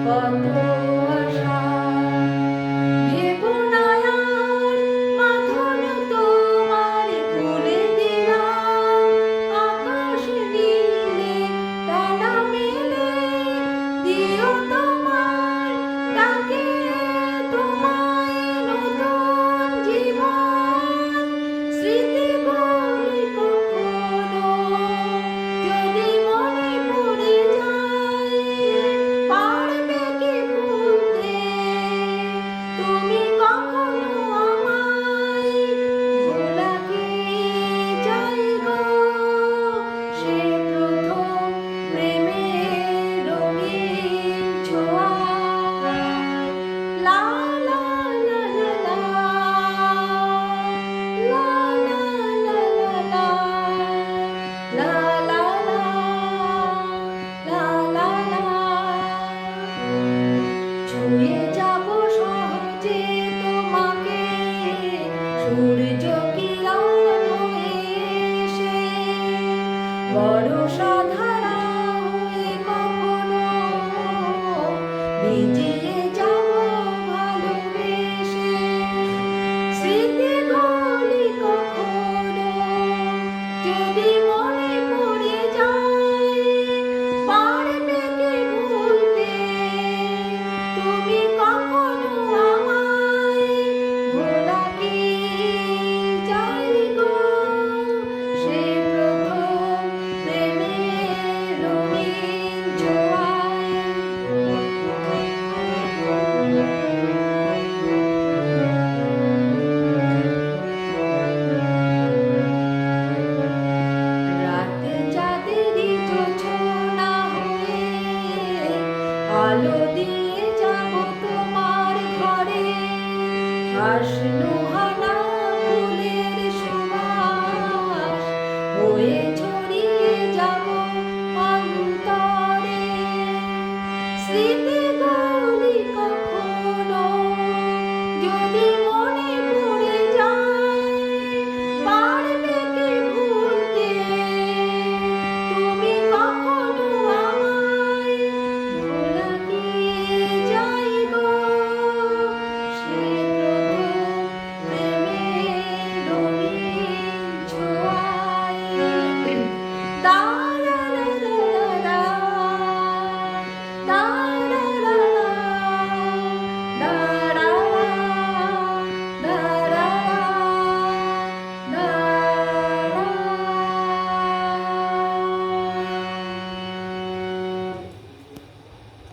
কত আশা ভেবো না আর মাথন তোমার খুলে দিলাম আকাশ নীলে ডানা মেলে দিও তোমার ডাকে তোমায় নতুন জীবন স্মৃতিগুলি কখনো যদি মনে পড়ে যায় পারবে কি ভুলতে তুমি কখনো আমায় ভোলা কি যায় গো সে প্রথম প্রেমের রঙিন ছোঁয়া লা লা লা লা লা লা লা লা লা লা লা লা লা ছুঁয়ে যাব সহজে তোমাকে সূর্য কিরণ এসে বরষা ধারা হয়ে কখনো ভিজিয়ে যাব ভালোবেসে স্মৃতিগুলি কখনো যদি মনে পড়ে যায় পারবে কি ভুলতে তুমি কখনো আমায় ভোলা কি যায় গো সে প্রথম প্রেমের রঙিন ছোঁয়ায় রাতে চাঁদেরই জোছনা হয়ে আলো দিয়ে যাব তোমার ঘরে হাসনুহানা ফুলের সুবাস হয়ে ছড়িয়ে যাব অন্তরে স্মৃতি